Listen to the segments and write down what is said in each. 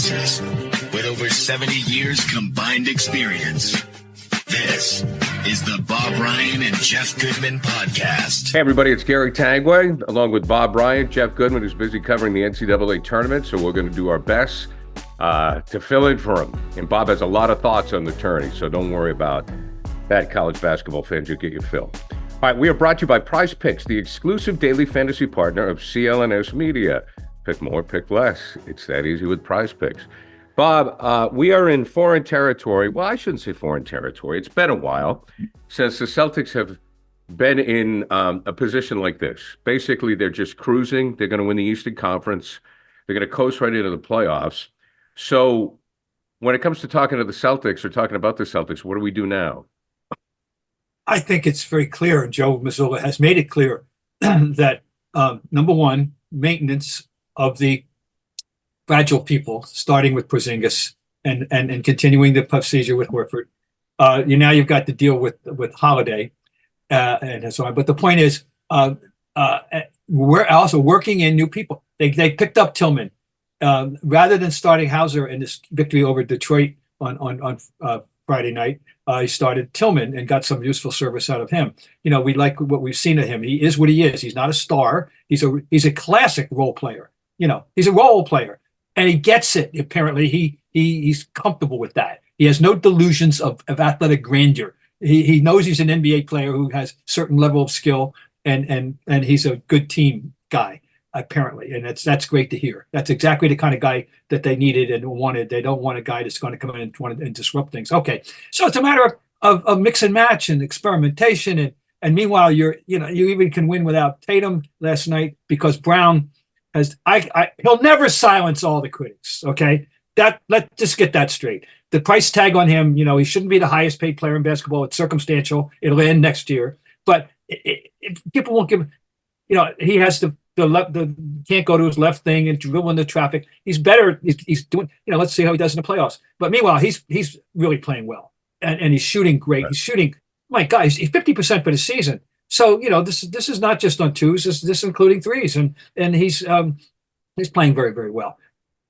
voices with over 70 years combined experience. This is the Bob Ryan and Jeff Goodman podcast. Hey, everybody, it's Gary Tanguay, along with Bob Ryan. Jeff Goodman is busy covering the NCAA Tournament, so we're going to do our best to fill in for him. And Bob has a lot of thoughts on the tourney, so don't worry about that, college basketball fans. You'll get your fill. All right, we are brought to you by Prize Picks, the exclusive daily fantasy partner of CLNS Media. Pick more, pick less. It's that easy with Prize Picks. Bob, we are in foreign territory. Well, I shouldn't say foreign territory. It's been a while since the Celtics have been in a position like this. Basically, they're just cruising. They're going to win the Eastern Conference. They're going to coast right into the playoffs. So when it comes to talking to the Celtics or talking about the Celtics, what do we do now? I think it's very clear, and Joe Mazzulla has made it clear, that number one, maintenance of the fragile people, starting with Porzingis and continuing the procedure with Horford. Now you've got to deal with Holiday and so on. But the point is, we're also working in new people. They picked up Tillman rather than starting Hauser in this victory over Detroit on Friday night. He started Tillman and got some useful service out of him. You know, we like what we've seen of him. He is what he is. He's not a star. He's a classic role player. You know, he's a role player, and he gets it. Apparently, he's comfortable with that. He has no delusions of athletic grandeur. He knows he's an NBA player who has certain level of skill, and he's a good team guy, apparently, and that's great to hear. That's exactly the kind of guy that they needed and wanted. They don't want a guy that's going to come in and disrupt things. Okay, so it's a matter of mix and match and experimentation, and meanwhile you even can win without Tatum last night because Brown has he'll never silence all the critics. Okay, let's just get that straight. The price tag on him, he shouldn't be the highest paid player in basketball. It's circumstantial. It'll end next year, but people won't give. He has the can't go to his left thing and dribble into traffic. He's better. He's doing. Let's see how he does in the playoffs. But meanwhile, he's really playing well, and he's shooting great. Right. He's shooting. My God, he's 50% for the season. So this is not just on twos. This is including threes, and he's playing very, very well.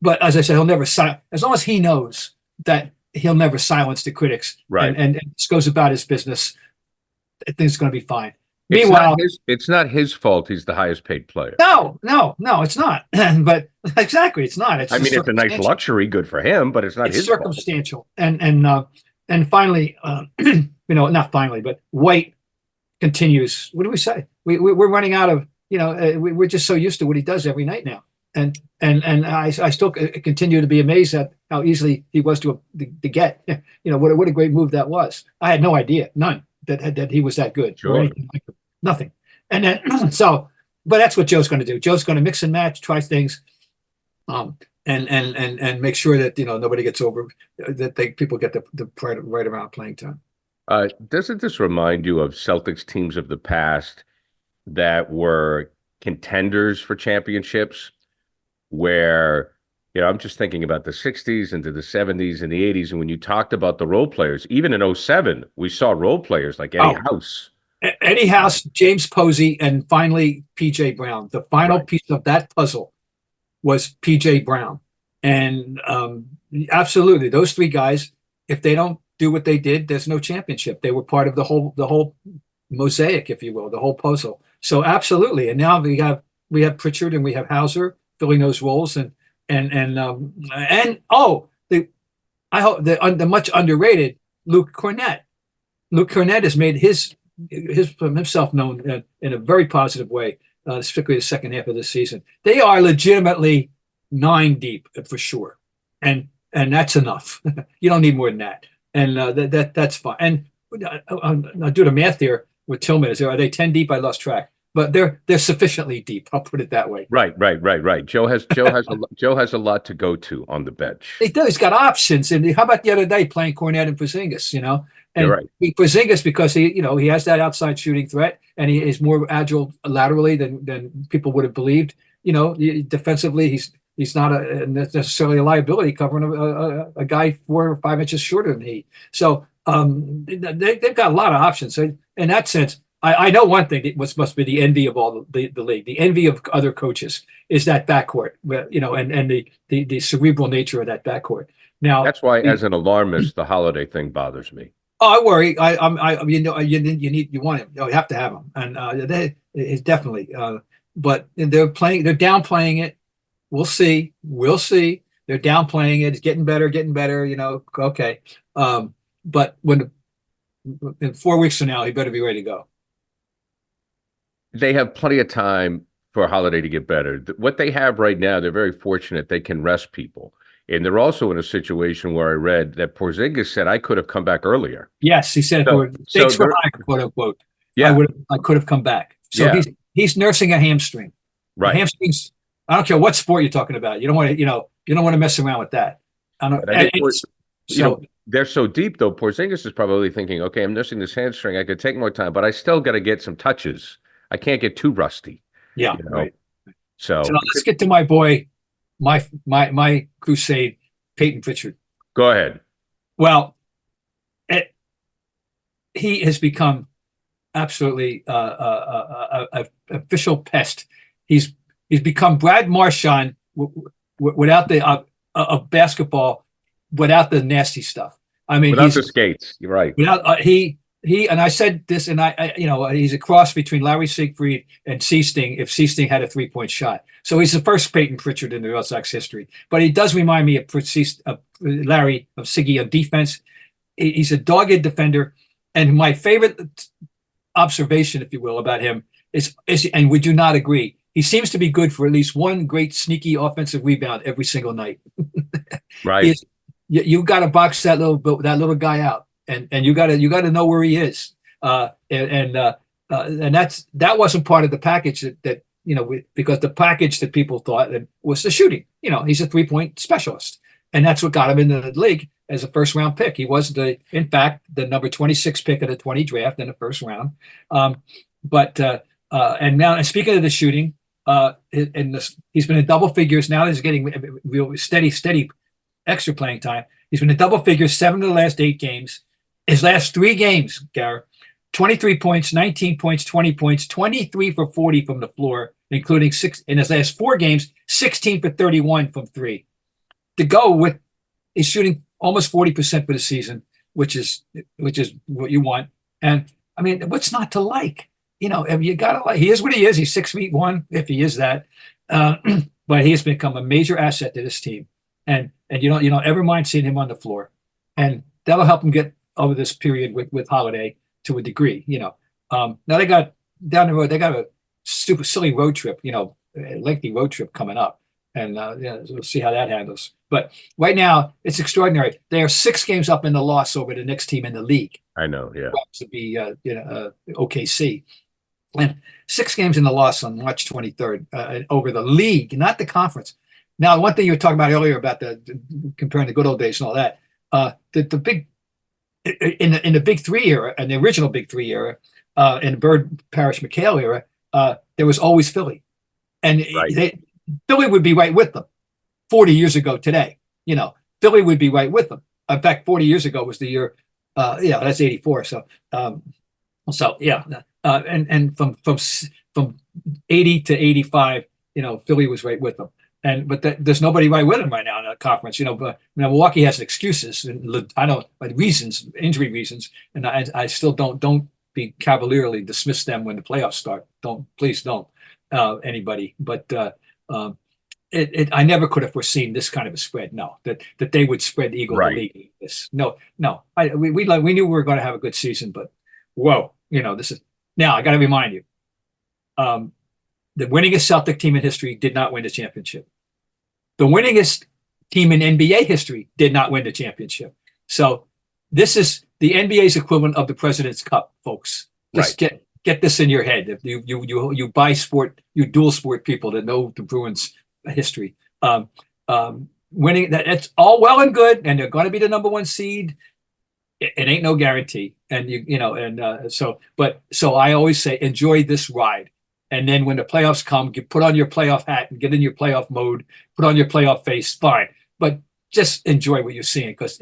But as I said, he'll never as long as he knows that he'll never silence the critics. Right. And just goes about his business. I think it's going to be fine. Meanwhile, it's not his fault. He's the highest paid player. No, it's not. But exactly, it's not. It's it's a nice luxury, good for him, but it's not his circumstantial. Fault. And finally, not finally, but White continues. What do we say? We're running out of. We're just so used to what he does every night now, and I still continue to be amazed at how easily he was to get. What a great move that was. I had no idea, none, that he was that good. Sure. Or anything like that. Nothing. And then but that's what Joe's going to do. Joe's going to mix and match, try things, and make sure that nobody gets over, that people get the right amount of playing time. Doesn't this remind you of Celtics teams of the past that were contenders for championships, where I'm just thinking about the 60s into the 70s and the 80s, and when you talked about the role players, even in 07, we saw role players like Eddie House, James Posey, and finally P.J. Brown. The final piece of that puzzle was P.J. Brown. And absolutely, those three guys, if they don't do what they did, there's no championship. They were part of the whole mosaic, if you will, the whole puzzle. So absolutely. And now we have Pritchard and we have Hauser filling those roles, and the much underrated Jrue Holiday. Jrue Holiday has made himself known in a very positive way, particularly the second half of the season. They are legitimately 9 deep for sure, and that's enough. You don't need more than that, and that's fine. And I'll do the math here with Tillman. Are they 10 deep? I lost track. But they're sufficiently deep. I'll put it that way. Right. Joe has a lot to go to on the bench. He does. He's got options. And how about the other day playing Kornet and Porzingis? And you're right. Porzingis, because he has that outside shooting threat, and he is more agile laterally than people would have believed. Defensively, he's not necessarily a liability covering a guy 4 or 5 inches shorter than he. So they've got a lot of options. So in that sense, I know one thing that must be the envy of all the league, the envy of other coaches is that backcourt, and the cerebral nature of that backcourt. Now That's why, as an alarmist, the Holiday thing bothers me. Oh, I worry. You want him. You have to have him, and it's definitely. But they're downplaying it. We'll see. They're downplaying it. It's getting better. Okay. But in 4 weeks from now, he better be ready to go. They have plenty of time for Holiday to get better. What they have right now, they're very fortunate they can rest people. And they're also in a situation where I read that Porzingis said, I could have come back earlier. Yes, he said, stakes were high, quote unquote. Yeah. I could have come back. So yeah. he's nursing a hamstring. Right. Hamstrings, I don't care what sport you're talking about. You don't want to mess around with that. They're so deep, though. Porzingis is probably thinking, okay, I'm nursing this hamstring. I could take more time, but I still got to get some touches. I can't get too rusty. Yeah. Right. So let's get to my boy, my crusade, Payton Pritchard. Go ahead. Well, he has become absolutely a official pest. He's become Brad Marchand without the of basketball, without the nasty stuff. I mean, without the skates. You're right. Without he and I said this, and he's a cross between Larry Siegfried and Seasting if Seasting had a 3-point shot. So he's the first Payton Pritchard in the Red Sox history. But he does remind me of Larry, of Siggy on defense. He's a dogged defender. And my favorite observation, if you will, about him is, and would you not agree, he seems to be good for at least one great sneaky offensive rebound every single night. Right. You got to box that little guy out. And you got to know where he is, and that wasn't part of the package that because the package that people thought was the shooting. He's a 3-point specialist, and that's what got him into the league as a first-round pick. He was in fact the number 26 pick of the 20 draft in the first round. And now, and speaking of the shooting, he's been in double figures. Now he's getting real steady extra playing time. He's been in double figures 7 of the last 8 games. His last 3 games, Garrett, 23 points, 19 points, 20 points, 23 for 40 from the floor, including 6 in his last 4 games, 16 for 31 from 3. To go with, he's shooting almost 40% for the season, which is what you want. And I mean, what's not to like? You gotta like. He is what he is. He's 6'1", if he is that. But he has become a major asset to this team. And you don't ever mind seeing him on the floor, and that'll help him get over this period with Holiday to a degree. Now they got down the road. They got a super silly road trip. A lengthy road trip coming up, and we'll see how that handles. But right now it's extraordinary. They are 6 games up in the loss over the next team in the league. I know, yeah. To be OKC, and 6 games in the loss on March 23rd over the league, not the conference. Now, one thing you were talking about earlier about comparing the good old days and all that, the big in the Big Three era and the original Big Three era, in the Bird Parrish McHale era, there was always Philly, and Philly would be right with them. 40 years ago today, Philly would be right with them. In fact, 40 years ago was the year. That's 84. So, and from 80 to 85, Philly was right with them. But there's nobody right with him right now in the conference, But Milwaukee has excuses, and I don't reasons, injury reasons, and I still don't be cavalierly dismiss them when the playoffs start. Please don't, anybody. But I never could have foreseen this kind of a spread. No, that they would spread the Eagle league. This no. We knew we were going to have a good season, but whoa, this is now. I got to remind you, the winningest Celtic team in history did not win the championship. The winningest team in NBA history did not win the championship. So this is the NBA's equivalent of the President's Cup, folks. Just get this in your head. If you buy sport, you dual sport people that know the Bruins history. Winning that's all well and good, and they're going to be the number 1 seed. It ain't no guarantee, and so I always say enjoy this ride. And then when the playoffs come, put on your playoff hat and get in your playoff mode, put on your playoff face, fine. But just enjoy what you're seeing, because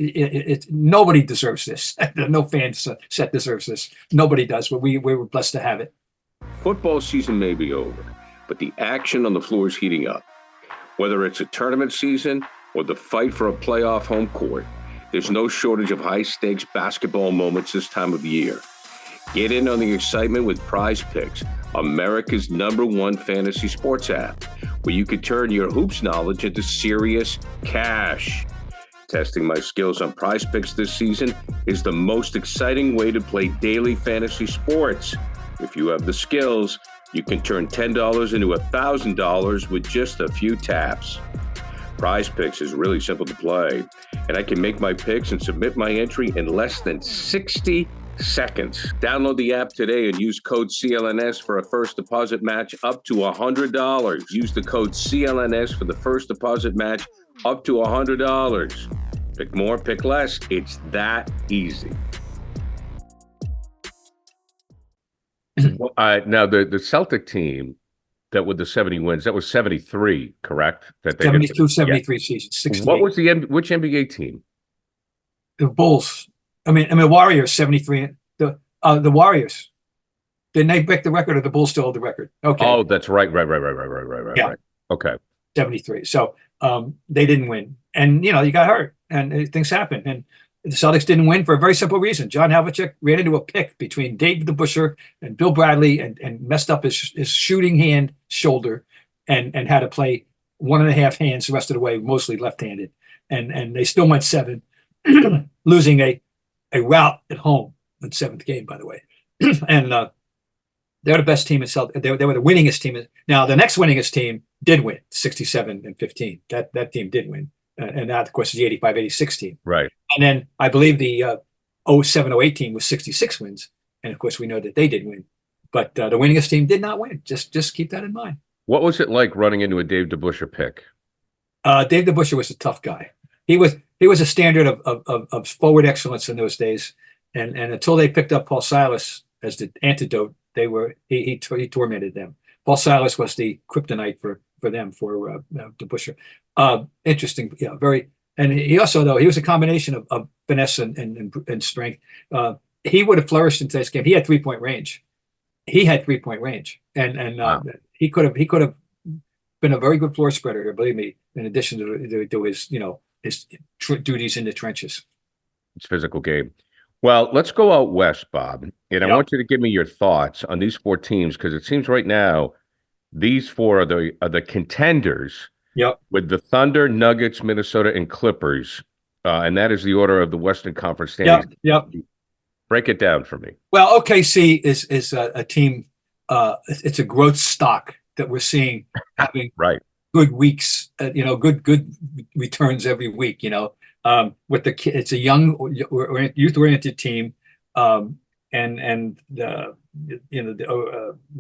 nobody deserves this. No fan set deserves this. Nobody does, but we were blessed to have it. Football season may be over, but the action on the floor is heating up. Whether it's a tournament season or the fight for a playoff home court, there's no shortage of high-stakes basketball moments this time of year. Get in on the excitement with Prize Picks, America's #1 fantasy sports app, where you can turn your hoops knowledge into serious cash. Testing my skills on Prize Picks this season is the most exciting way to play daily fantasy sports. If you have the skills, you can turn $10 into $1,000 with just a few taps. Prize Picks is really simple to play, and I can make my picks and submit my entry in less than 60 seconds. Download the app today and use code CLNS for a first deposit match up to $100. Use the code CLNS for the first deposit match up to $100. Pick more, pick less. It's that easy. Now, the Celtic team that with the 70 wins, that was 73, correct? That they 72, 73 season, 68. What was which NBA team? The Bulls. I mean, Warriors, 73. The Warriors. Didn't they break the record, or the Bulls still hold the record? Okay. Oh, that's right. Yeah. Right. Okay. 73. So they didn't win. And, you got hurt, and things happen. And the Celtics didn't win for a very simple reason. John Havlicek ran into a pick between Dave DeBusschere and Bill Bradley and messed up his shooting hand shoulder and had to play 1.5 hands the rest of the way, mostly left-handed. And they still went 7, losing a rout at home in the 7th game, by the way. And they're the best team in Celtics. They were the winningest team. Now, the next winningest team did win, 67-15. That team did win. And that, of course, is the 85-86 team. Right. And then I believe the 07-08 team was 66 wins. And, of course, we know that they did win. But the winningest team did not win. Just keep that in mind. What was it like running into a Dave DeBusschere pick? Dave DeBusschere was a tough guy. He was a standard of forward excellence in those days. And until they picked up Paul Silas as the antidote, he tormented them. Paul Silas was the kryptonite for them, for DeBusschere. Interesting, very. And he also, though, he was a combination of finesse and strength. He would have flourished in today's game. He had 3-point range. And Wow. he could have been a very good floor spreader here. Believe me. In addition to his his duties in the trenches. It's a physical game. Well, let's go out west, Bob. And I want you to give me your thoughts on these 4 teams, because it seems right now these 4 are the contenders. Yep. With the Thunder, Nuggets, Minnesota, and Clippers. And that is the order of the Western Conference standings. Yep. Break it down for me. Well, OKC is a team. It's a growth stock that we're seeing having Right. good weeks. Good returns every week. With it's a young, youth-oriented team, with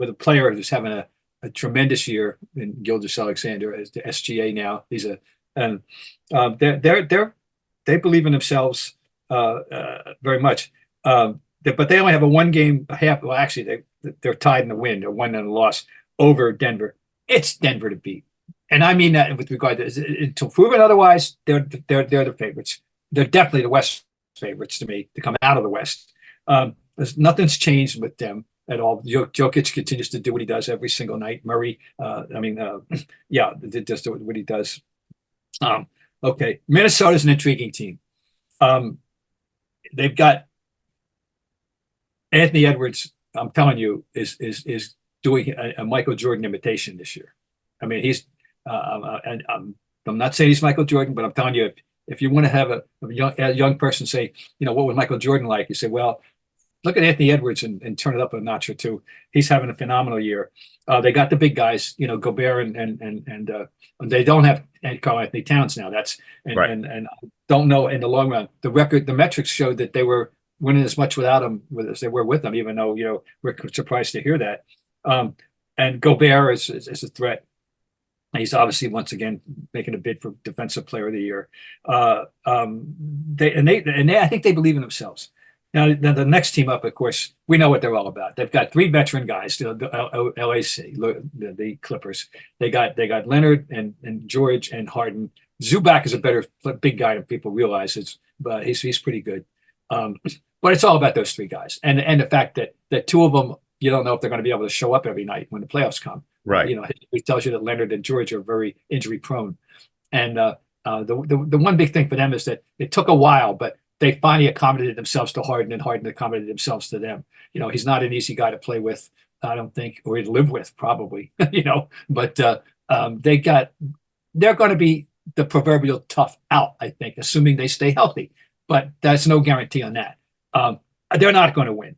a player who's having a tremendous year in Gilgeous-Alexander as the SGA now. They believe in themselves very much. But they only have a 1-game half. Well, actually, they're tied in the win, or 1 in a loss over Denver. It's Denver to beat, and I mean that with regard to until proven otherwise. They're the favorites. They're definitely the West favorites to me to come out of the West. Nothing's changed with them at all. Jokic continues to do what he does every single night. Murray, just do what he does. Okay, Minnesota's an intriguing team. They've got Anthony Edwards. I'm telling you, is doing a Michael Jordan imitation this year. I mean, he's. I'm not saying he's Michael Jordan, but I'm telling you, if you want to have a young person say, what was Michael Jordan like? You say, well, look at Anthony Edwards and turn it up a notch or two. He's having a phenomenal year. They got the big guys, Gobert and they don't have Karl Anthony Towns now. Right. And I don't know in the long run. The metrics showed that they were winning as much without him as they were with him, even though we're surprised to hear that. And Gobert is a threat. He's obviously once again making a bid for Defensive Player of the Year. I think they believe in themselves. Now the next team up, of course, we know what they're all about. They've got 3 veteran guys. The LAC, the Clippers. They got Leonard and George and Harden. Zubac is a better big guy than people realize. But he's pretty good. But it's all about those three guys, and the fact that two of them, you don't know if they're going to be able to show up every night when the playoffs come. Right. It tells you that Leonard and George are very injury prone, and the one big thing for them is that it took a while, but they finally accommodated themselves to Harden, and Harden accommodated themselves to them. He's not an easy guy to play with, I don't think, or to live with, probably. But they're going to be the proverbial tough out, I think, assuming they stay healthy. But there's no guarantee on that. They're not going to win.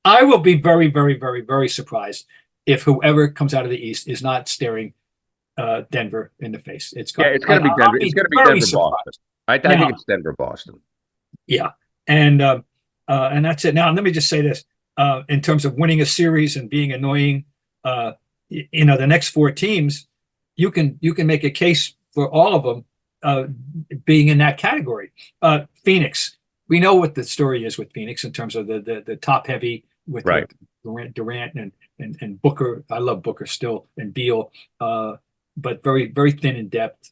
I will be very, very, very, very surprised if whoever comes out of the East is not staring Denver in the face. It's going to be Denver. It's going to be Denver, Boston. I think it's Denver, Boston. Yeah, and that's it. Now, let me just say this: in terms of winning a series and being annoying, the next four teams, you can make a case for all of them being in that category. Phoenix, we know what the story is with Phoenix in terms of the top heavy with Durant and Booker. I love Booker still, and Beal, but very, very thin in depth.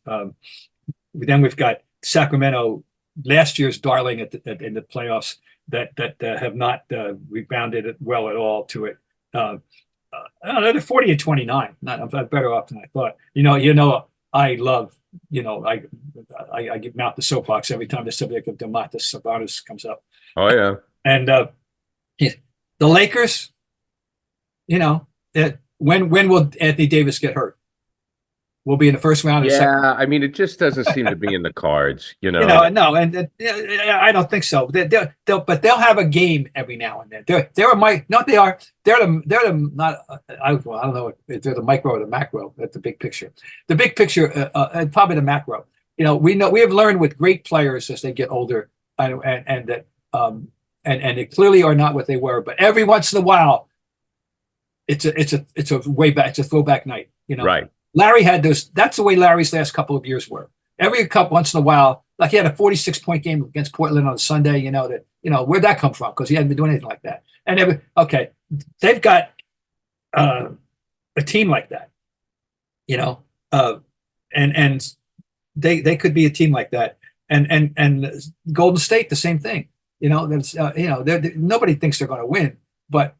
Then we've got Sacramento, last year's darling in the playoffs, that have not rebounded well at all to it. They're 40-29. I'm better off than I thought. I love. I give mouth the soapbox every time the subject of Domantas Sabonis comes up. Oh yeah. And the Lakers, when will Anthony Davis get hurt? We'll be in the first round. Yeah, I mean, it just doesn't seem to be in the cards. No, and I don't think so. They'll have a game every now and then. They're the not. I don't know if they're the micro or the macro. That's the big picture. The big picture, and probably the macro. We have learned with great players as they get older, and they clearly are not what they were. But every once in a while, it's a way back. It's a throwback night. Right. Larry had those. That's the way Larry's last couple of years were. Every couple once in a while, like he had a 46-point game against Portland on Sunday. Where'd that come from? Because he hadn't been doing anything like that. And they've got a team like that. And they could be a team like that. And Golden State, the same thing. Nobody thinks they're going to win, but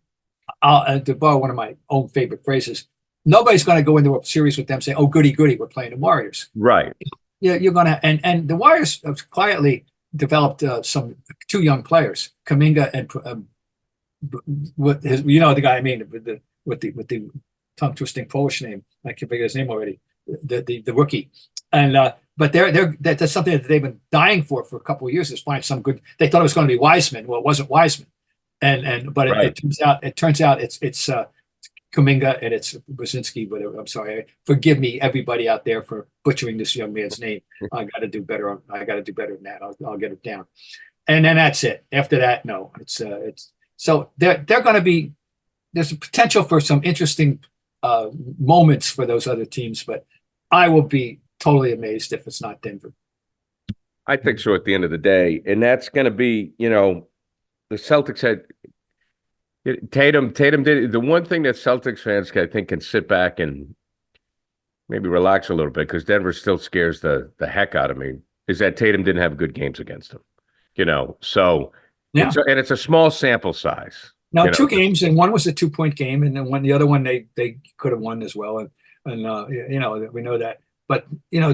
to borrow one of my own favorite phrases, nobody's going to go into a series with them saying, "Oh, goody, we're playing the Warriors." Right. You're going to, and the Warriors have quietly developed two young players, Kuminga and the guy I mean with the tongue twisting Polish name. I can't figure his name already. The rookie, and but that's something that they've been dying for a couple of years, is find some good. They thought it was going to be Wiseman. Well, it wasn't Wiseman, but it turns out it's Kuminga and it's Brzezinski, whatever. I'm sorry. Forgive me, everybody out there, for butchering this young man's name. I got to do better. I got to do better than that. I'll get it down. And then that's it. After that, no. It's so they're going to be. There's a potential for some interesting moments for those other teams, but I will be totally amazed if it's not Denver. I think so at the end of the day, and that's going to be, the Celtics had. Tatum did the one thing that Celtics fans, I think, can sit back and maybe relax a little bit, because Denver still scares the heck out of me, is that Tatum didn't have good games against them. So yeah. It's a small sample size. Now, two games, and one was a 2-point game, and then the other one they could have won as well, and we know that. But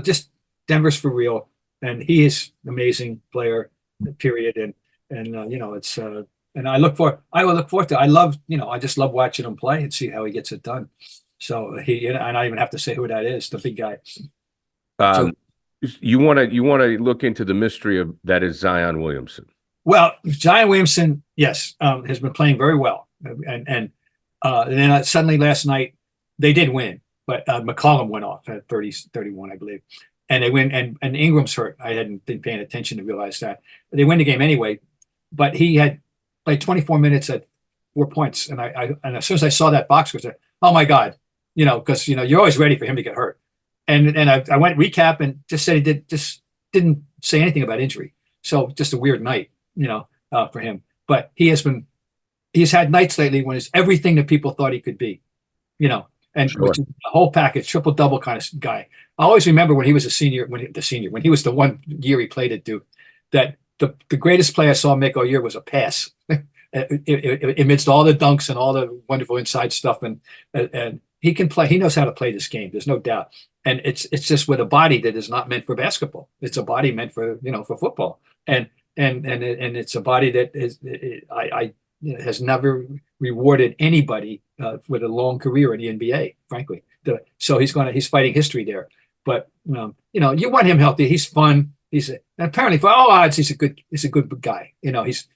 just Denver's for real, and he is an amazing player. Period, and it's. And I will look forward to it. I just love watching him play and see how he gets it done. So and I don't even have to say who that is, the big guy. You want to look into the mystery of that is Zion Williamson. Well, Zion Williamson, yes, has been playing very well. And then suddenly last night they did win, but McCollum went off at 30-31, I believe. And they win, and Ingram's hurt. I hadn't been paying attention to realize that. But they win the game anyway, but he had played 24 minutes at 4 points. And and as soon as I saw that box score, I said, "Oh my God," because you're always ready for him to get hurt. And I went recap and just said he didn't say anything about injury. So just a weird night, for him. But he's had nights lately when it's everything that people thought he could be, and Sure. which is a whole package, triple double kind of guy. I always remember when he was a senior, when he was the one year he played at Duke, that the greatest play I saw him make all year was a pass. Amidst all the dunks and all the wonderful inside stuff, and he can play. He knows how to play this game. There's no doubt. And it's just with a body that is not meant for basketball. It's a body meant for for football. And it's a body that has never rewarded anybody with a long career in the NBA. Frankly, so he's fighting history there. But you want him healthy. He's fun. Apparently for all odds he's a good guy. He's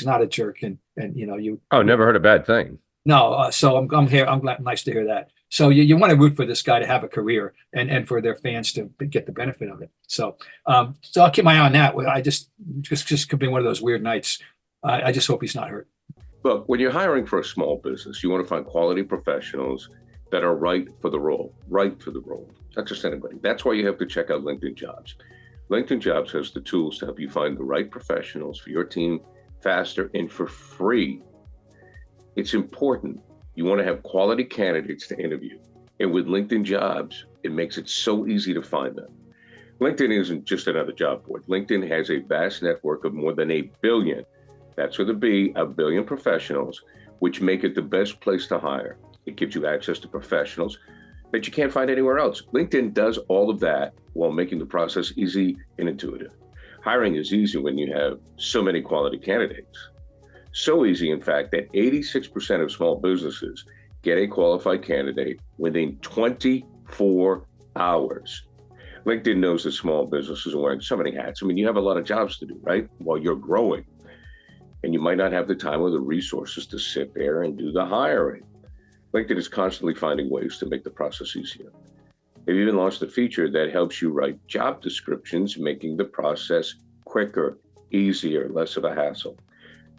not a jerk, and you. Oh, never heard a bad thing. No, so I'm here. I'm glad, nice to hear that. So you want to root for this guy to have a career and for their fans to get the benefit of it. So I'll keep my eye on that. I just could be one of those weird nights. I just hope he's not hurt. Look, when you're hiring for a small business, you want to find quality professionals that are right for the role. Not just anybody. That's why you have to check out LinkedIn Jobs. LinkedIn Jobs has the tools to help you find the right professionals for your team faster and for free. It's important. You want to have quality candidates to interview. And with LinkedIn Jobs, it makes it so easy to find them. LinkedIn isn't just another job board. LinkedIn has a vast network of more than 1 billion, that's with a B, 1 billion professionals, which make it the best place to hire. It gives you access to professionals that you can't find anywhere else. LinkedIn does all of that while making the process easy and intuitive. Hiring is easy when you have so many quality candidates. So easy, in fact, that 86% of small businesses get a qualified candidate within 24 hours. LinkedIn knows that small businesses are wearing so many hats. I mean, you have a lot of jobs to do, right? While you're growing. And you might not have the time or the resources to sit there and do the hiring. LinkedIn is constantly finding ways to make the process easier. They've even launched a feature that helps you write job descriptions, making the process quicker, easier, less of a hassle.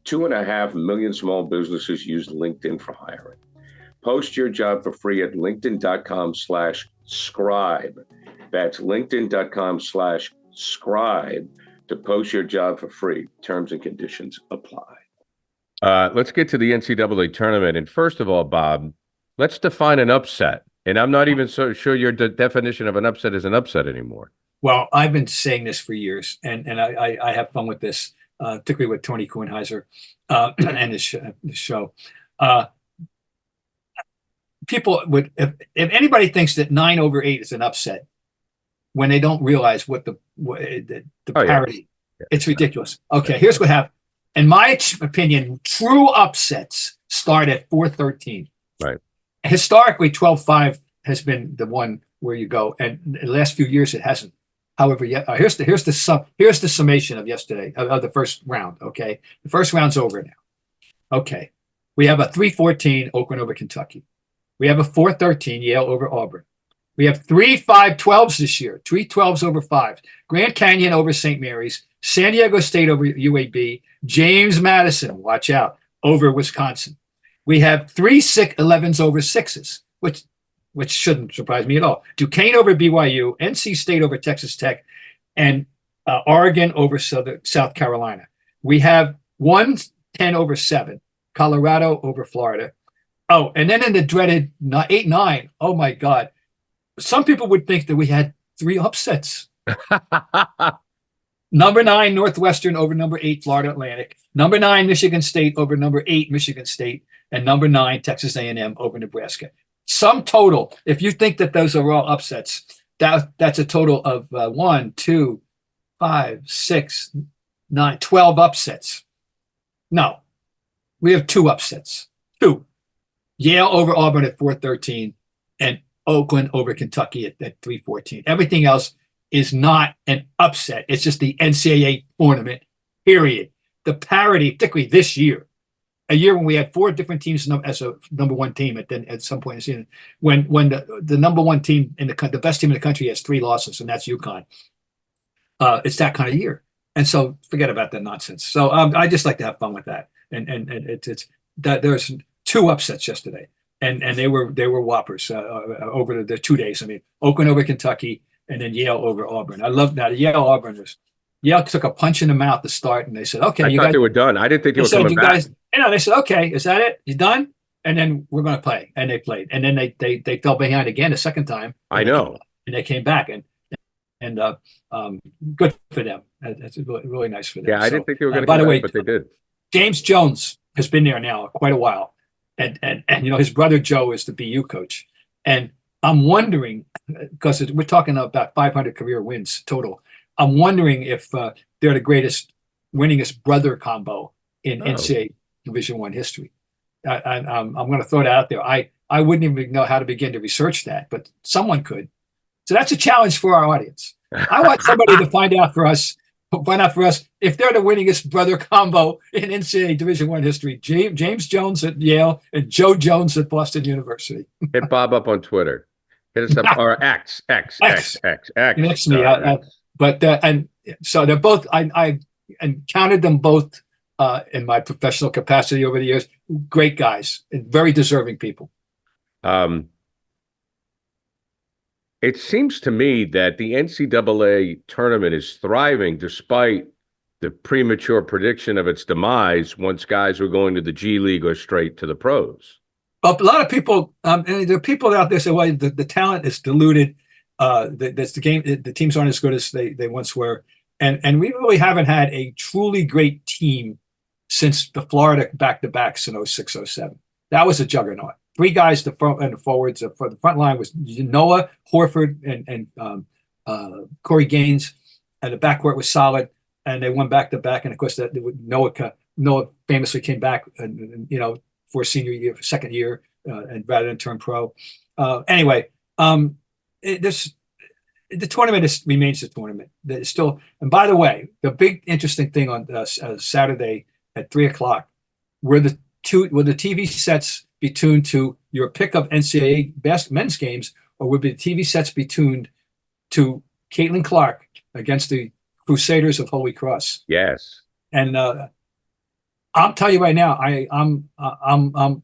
2.5 million small businesses use LinkedIn for hiring. Post your job for free at linkedin.com/scribe. That's linkedin.com/scribe to post your job for free. Terms and conditions apply. Let's get to the NCAA tournament. And first of all, Bob, let's define an upset. And I'm not even so sure your definition of an upset is an upset anymore. Well, I've been saying this for years, and I have fun with this, particularly with Tony Kornheiser and his show. People would, if anybody thinks that 9/8 is an upset, when they don't realize what the parity, it's ridiculous. Okay, here's what happened. In my opinion, true upsets start at 4-13. Right. Historically, 12-5 has been the one where you go, and in the last few years it hasn't. However, here's the summation of yesterday of the first round. Okay, the first round's over now. Okay, we have a 3-14 Oakland over Kentucky. We have a 4-13 Yale over Auburn. We have 3 5-12s this year, 3 12s over 5s. Grand Canyon over St. Mary's, San Diego State over UAB, James Madison, watch out, over Wisconsin. We have 3 11s over 6s, which shouldn't surprise me at all. Duquesne over BYU, NC State over Texas Tech, and Oregon over South Carolina. We have 1 10 over 7, Colorado over Florida. Oh, and then in the dreaded 8-9, oh my God. Some people would think that we had 3 upsets. Number 9, Northwestern over number 8, Florida Atlantic. Number 9, Michigan State over number 8, Michigan State. And number 9, Texas A&M over Nebraska. Sum total, if you think that those are all upsets, that's a total of 1, 2, 5, 6, 9, 12 upsets. No, we have 2 upsets. 2. Yale over Auburn at 4-13 and Oakland over Kentucky at 3-14. Everything else is not an upset. It's just the NCAA tournament, period. The parity, particularly this year, a year when we had 4 different teams as a number 1 team at some point in the season, when the number 1 team the best team in the country has 3 losses, and that's UConn. It's that kind of year, and so forget about that nonsense. So I just like to have fun with that, and it's that there's 2 upsets yesterday, and they were whoppers over the 2 days. I mean, Oakland over Kentucky, and then Yale over Auburn. I love that. Yale took a punch in the mouth to start, and they said, "Okay, I thought they were done. I didn't think they were coming back." They said, "Okay, is that it? You done?" and then we're going to play. And they played. And then they fell behind again a second time. I know. And they came back. And good for them. That's really nice for them. Yeah, I didn't think they were going to by the way, but they did. James Jones has been there now quite a while. And his brother Joe is the BU coach. And I'm wondering, because we're talking about 500 career wins total, I'm wondering if they're the greatest winningest brother combo in NCAA Division I history. I'm going to throw that out there. I wouldn't even know how to begin to research that, but someone could. So that's a challenge for our audience. I want somebody to find out for us if they're the winningest brother combo in NCAA Division I history. James Jones at Yale and Joe Jones at Boston University. Hit Bob up on Twitter. Hit us up or X. Next me. And so they're both. I encountered them both in my professional capacity over the years. Great guys and very deserving people. It seems to me that the NCAA tournament is thriving despite the premature prediction of its demise once guys were going to the G League or straight to the pros. A lot of people, and there are people out there say, well, the talent is diluted. That's the game. The teams aren't as good as they once were. And we really haven't had a truly great team since the Florida back-to-backs in 06, 07. That was a juggernaut. 3 guys the front and the forwards. For the front line was Noah, Horford, and Corey Gaines. And the backcourt was solid. And they won back-to-back. And, of course, Noah famously came back for senior year, second year, and rather than turn pro. Anyway, the tournament remains the tournament. It's still, and by the way, the big interesting thing on Saturday at 3:00 were the TV sets be tuned to your pick of NCAA best men's games, or would the TV sets be tuned to Caitlin Clark against the Crusaders of Holy Cross? Yes. And I'll tell you right now, I'm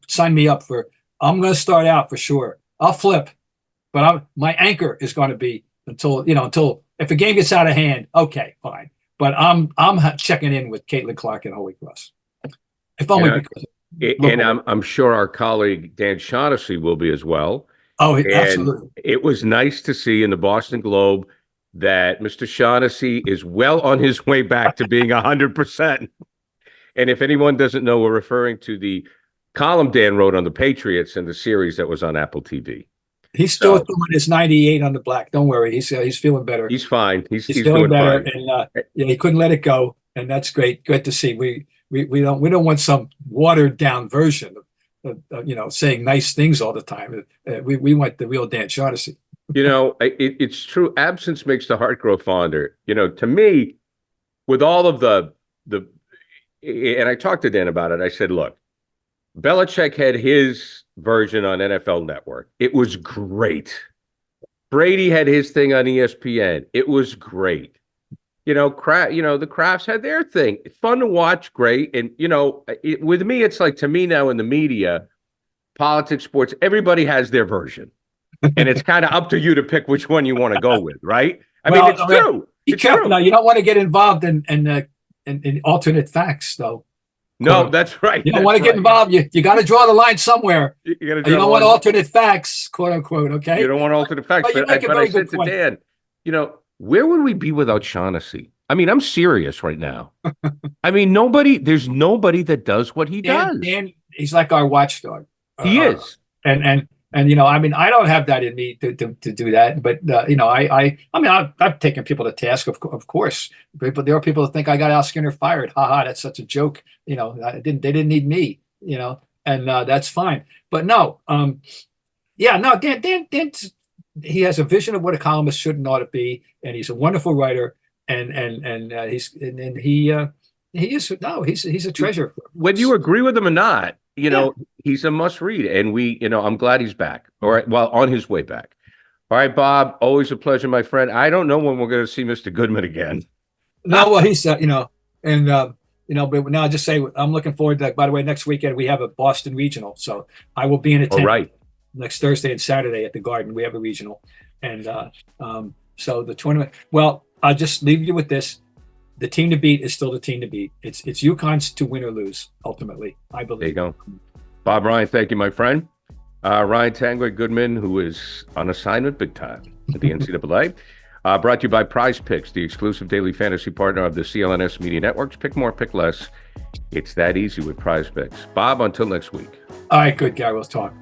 sign me up for. I'm going to start out for sure. I'll flip, but my anchor is going to be until if a game gets out of hand. Okay, fine. But I'm checking in with Caitlin Clark and Holy Cross. If only because. And I'm sure our colleague Dan Shaughnessy will be as well. Oh, absolutely. It was nice to see in the Boston Globe that Mr. Shaughnessy is well on his way back to being 100%. And if anyone doesn't know, we're referring to the column Dan wrote on the Patriots and the series that was on Apple TV. He's still doing his 98 on the black. Don't worry, he's feeling better. He's fine. He's feeling doing better, fine. And he couldn't let it go, and that's great. Good to see. We don't want some watered down version of saying nice things all the time. We want the real Dan Shaughnessy. It's true. Absence makes the heart grow fonder. To me, with all of the and I talked to Dan about it. I said, look, Belichick had his version on NFL Network. It was great. Brady had his thing on ESPN. It was great. The Crafts had their thing. Fun to watch, great. And, with me, it's like, to me now in the media, politics, sports, everybody has their version. And it's kind of up to you to pick which one you want to go with, right? I mean, it's true. Be careful now. You don't want to get involved in alternate facts, though. No, that's right. You don't want to get involved. You got to draw the line somewhere. You don't want alternate facts, quote unquote. Okay. You don't want alternate facts. But I said to Dan, where would we be without Shaughnessy? I mean, I'm serious right now. I mean, there's nobody that does what he does. Dan, he's like our watchdog. He is. And I don't have that in me to do that. But I've taken people to task, of course. But there are people that think I got Al Skinner fired. That's such a joke. They didn't need me. And that's fine. But no, Dan, he has a vision of what a columnist should and ought to be, and he's a wonderful writer. And he's a treasure. Whether you agree with him or not, he's a must read, and I'm glad he's back. All right, well, on his way back. All right, Bob, always a pleasure, my friend. I don't know when we're going to see Mr. Goodman again. No, well, he's but now I'll just say I'm looking forward to. By the way, next weekend we have a Boston regional, so I will be in attendance. All right. Next Thursday and Saturday at the Garden, we have a regional, and so the tournament. Well, I'll just leave you with this. The team to beat is still the team to beat. It's UConn's to win or lose, ultimately, I believe. There you go. Bob Ryan, thank you, my friend. Ryan Tanguay, Goodman, who is on assignment big time at the NCAA. Brought to you by Prize Picks, the exclusive daily fantasy partner of the CLNS Media Networks. Pick more, pick less. It's that easy with Prize Picks. Bob, until next week. All right, good, Gary. We'll talk.